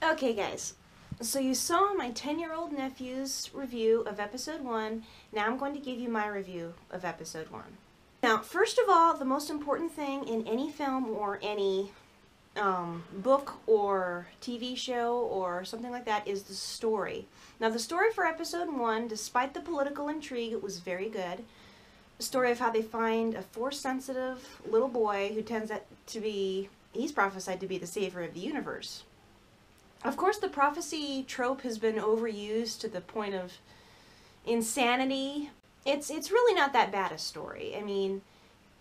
Okay guys, so you saw my 10-year-old nephew's review of episode 1. Now I'm going to give you my review of episode 1. Now, first of all, the most important thing in any film or any book or TV show or something like that is the story. Now, the story for episode 1, despite the political intrigue, it was very good. The story of how they find a Force-sensitive little boy who turns out to be, he's prophesied to be the savior of the universe. Of course, the prophecy trope has been overused to the point of insanity. It's really not that bad a story. I mean,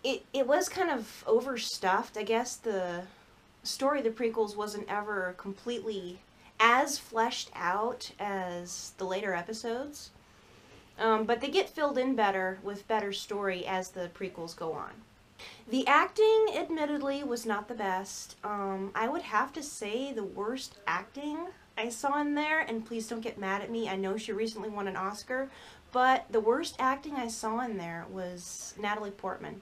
it was kind of overstuffed. I guess the story of the prequels wasn't ever completely as fleshed out as the later episodes. But they get filled in better with better story as the prequels go on. The acting, admittedly, was not the best. I would have to say the worst acting I saw in there, and please don't get mad at me, I know she recently won an Oscar, but the worst acting I saw in there was Natalie Portman.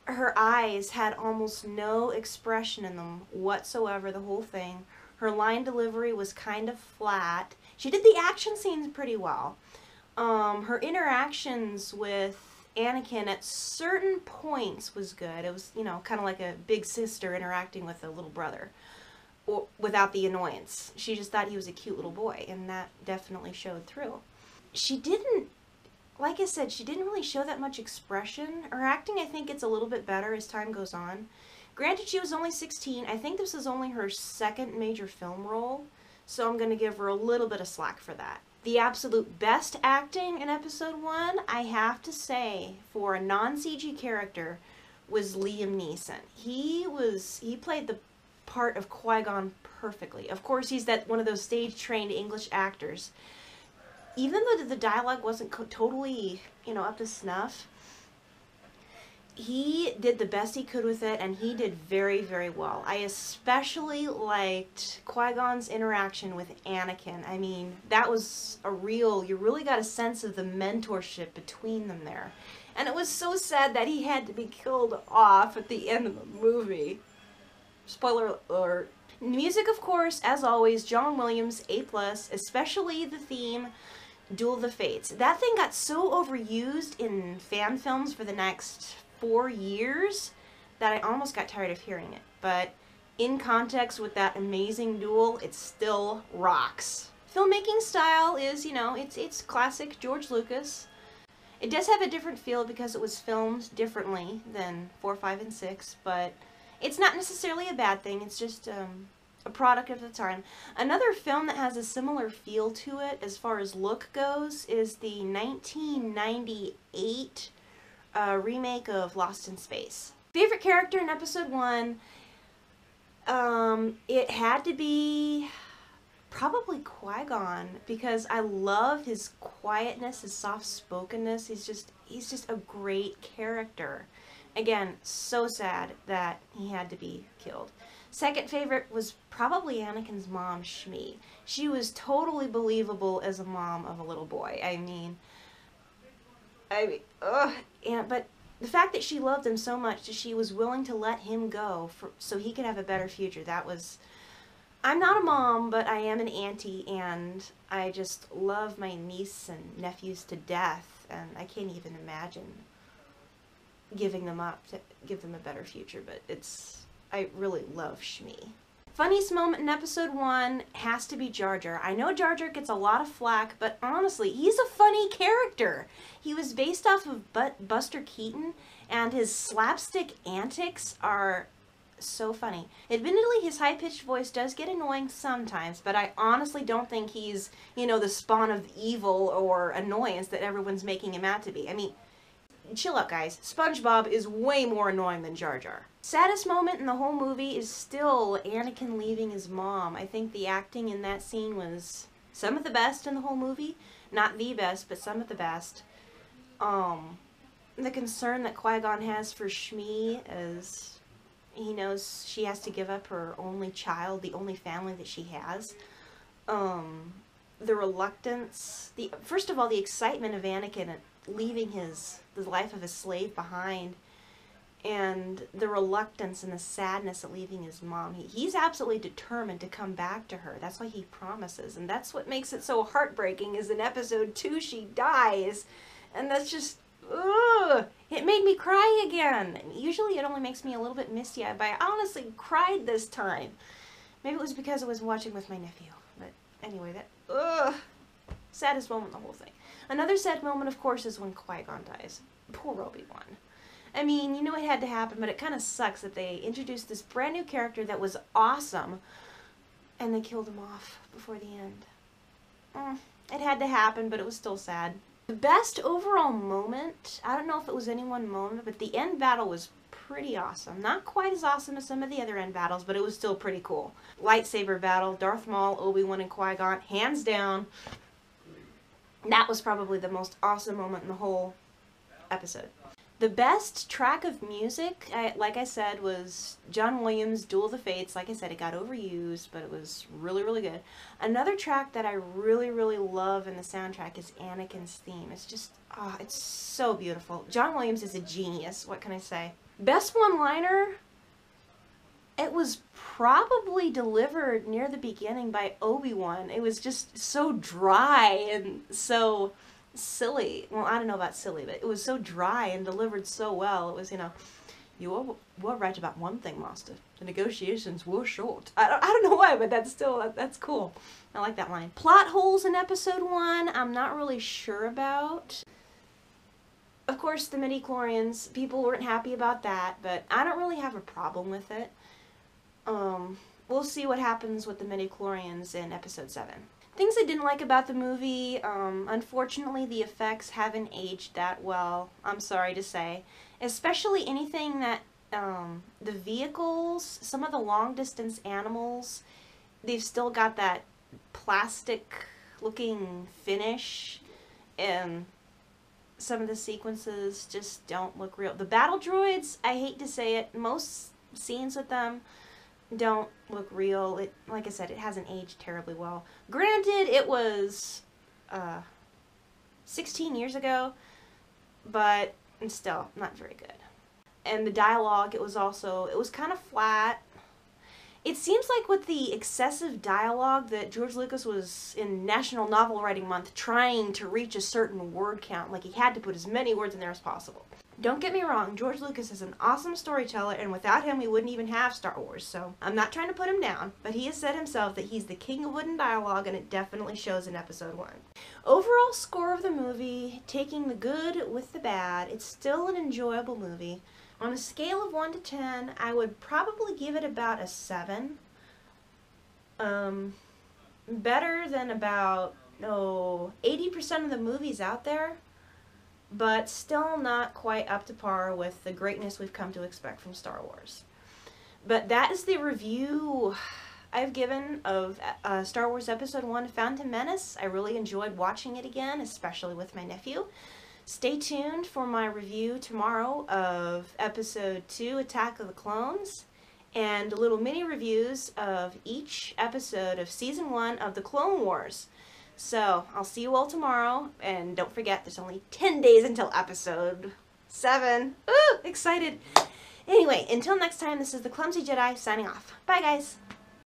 Her eyes had almost no expression in them whatsoever, the whole thing. Her line delivery was kind of flat. She did the action scenes pretty well. Her interactions with Anakin at certain points was good. It was, you know, kind of like a big sister interacting with a little brother, or without the annoyance. She just thought he was a cute little boy, and that definitely showed through. She didn't, like I said, she didn't really show that much expression. Her acting, I think, gets a little bit better as time goes on. Granted, she was only 16. I think this is only her second major film role, so I'm going to give her a little bit of slack for that. The absolute best acting in episode 1, I have to say, for a non-CG character, was Liam Neeson. He played the part of Qui-Gon perfectly. Of course, he's one of those stage-trained English actors. Even though the dialogue wasn't totally, you know, up to snuff, he did the best he could with it, and he did very, very well. I especially liked Qui-Gon's interaction with Anakin. I mean, that was you really got a sense of the mentorship between them there. And it was so sad that he had to be killed off at the end of the movie. Spoiler alert. Music, of course, as always, John Williams, A+, especially the theme, Duel of the Fates. That thing got so overused in fan films for the next 4 years that I almost got tired of hearing it. But in context with that amazing duel, it still rocks. Filmmaking style is, you know, it's classic George Lucas. It does have a different feel because it was filmed differently than 4, 5, and 6, but it's not necessarily a bad thing. It's just a product of the time. Another film that has a similar feel to it as far as look goes is the 1998 remake of Lost in Space. Favorite character in episode 1, it had to be probably Qui-Gon, because I love his quietness, his soft-spokenness. He's just a great character. Again, so sad that he had to be killed. Second favorite was probably Anakin's mom, Shmi. She was totally believable as a mom of a little boy. But the fact that she loved him so much that she was willing to let him go so he could have a better future, that was... I'm not a mom, but I am an auntie, and I just love my niece and nephews to death, and I can't even imagine giving them up to give them a better future, but I really love Shmi. Funniest moment in episode 1 has to be Jar Jar. I know Jar Jar gets a lot of flack, but honestly, he's a funny character. He was based off of Buster Keaton, and his slapstick antics are so funny. Admittedly, his high-pitched voice does get annoying sometimes, but I honestly don't think he's, you know, the spawn of evil or annoyance that everyone's making him out to be. I mean, chill out, guys. SpongeBob is way more annoying than Jar Jar. Saddest moment in the whole movie is still Anakin leaving his mom. I think the acting in that scene was some of the best in the whole movie. Not the best, but some of the best. The concern that Qui-Gon has for Shmi is... he knows she has to give up her only child, the only family that she has. The reluctance, first of all, the excitement of Anakin leaving the life of a slave behind, and the reluctance and the sadness of leaving his mom. He's absolutely determined to come back to her. That's why he promises, and that's what makes it so heartbreaking, is in episode 2 she dies, and that's just, ugh, it made me cry again. Usually it only makes me a little bit misty-eyed, but I honestly cried this time. Maybe it was because I was watching with my nephew, but anyway, that, ugh, saddest moment in the whole thing. Another sad moment, of course, is when Qui-Gon dies. Poor Obi-Wan. I mean, you know it had to happen, but it kind of sucks that they introduced this brand new character that was awesome, and they killed him off before the end. It had to happen, but it was still sad. The best overall moment, I don't know if it was any one moment, but the end battle was pretty awesome. Not quite as awesome as some of the other end battles, but it was still pretty cool. Lightsaber battle, Darth Maul, Obi-Wan, and Qui-Gon, hands down. That was probably the most awesome moment in the whole episode. The best track of music, like I said, was John Williams' Duel of the Fates. Like I said, it got overused, but it was really, really good. Another track that I really, really love in the soundtrack is Anakin's theme. It's just, it's so beautiful. John Williams is a genius, what can I say? Best one-liner, it was probably delivered near the beginning by Obi-Wan. It was just so dry and so silly. Well, I don't know about silly, but it was so dry and delivered so well. It was, you were right about one thing, Master. The negotiations were short. I don't know why, but that's cool. I like that line. Plot holes in episode 1, I'm not really sure about. Of course, the midi-chlorians, people weren't happy about that, but I don't really have a problem with it. We'll see what happens with the midi-chlorians in episode 7. Things I didn't like about the movie, unfortunately the effects haven't aged that well, I'm sorry to say. Especially anything that, the vehicles, some of the long distance animals, they've still got that plastic looking finish, and some of the sequences just don't look real. The battle droids, I hate to say it, most scenes with them don't look real. Like I said, it hasn't aged terribly well. Granted, it was 16 years ago, but still not very good. And the dialogue, it was kind of flat. It seems like with the excessive dialogue that George Lucas was in National Novel Writing Month trying to reach a certain word count, like he had to put as many words in there as possible. Don't get me wrong, George Lucas is an awesome storyteller, and without him we wouldn't even have Star Wars, so I'm not trying to put him down, but he has said himself that he's the king of wooden dialogue, and it definitely shows in episode 1. Overall score of the movie, taking the good with the bad, it's still an enjoyable movie. On a scale of 1 to 10, I would probably give it about a 7. Better than about, 80% of the movies out there, but still not quite up to par with the greatness we've come to expect from Star Wars. But that is the review I've given of Star Wars Episode 1, Phantom Menace. I really enjoyed watching it again, especially with my nephew. Stay tuned for my review tomorrow of Episode 2, Attack of the Clones, and little mini reviews of each episode of Season 1 of the Clone Wars. So, I'll see you all tomorrow, and don't forget, there's only 10 days until Episode 7. Ooh, excited! Anyway, until next time, this is the Clumsy Jedi signing off. Bye, guys!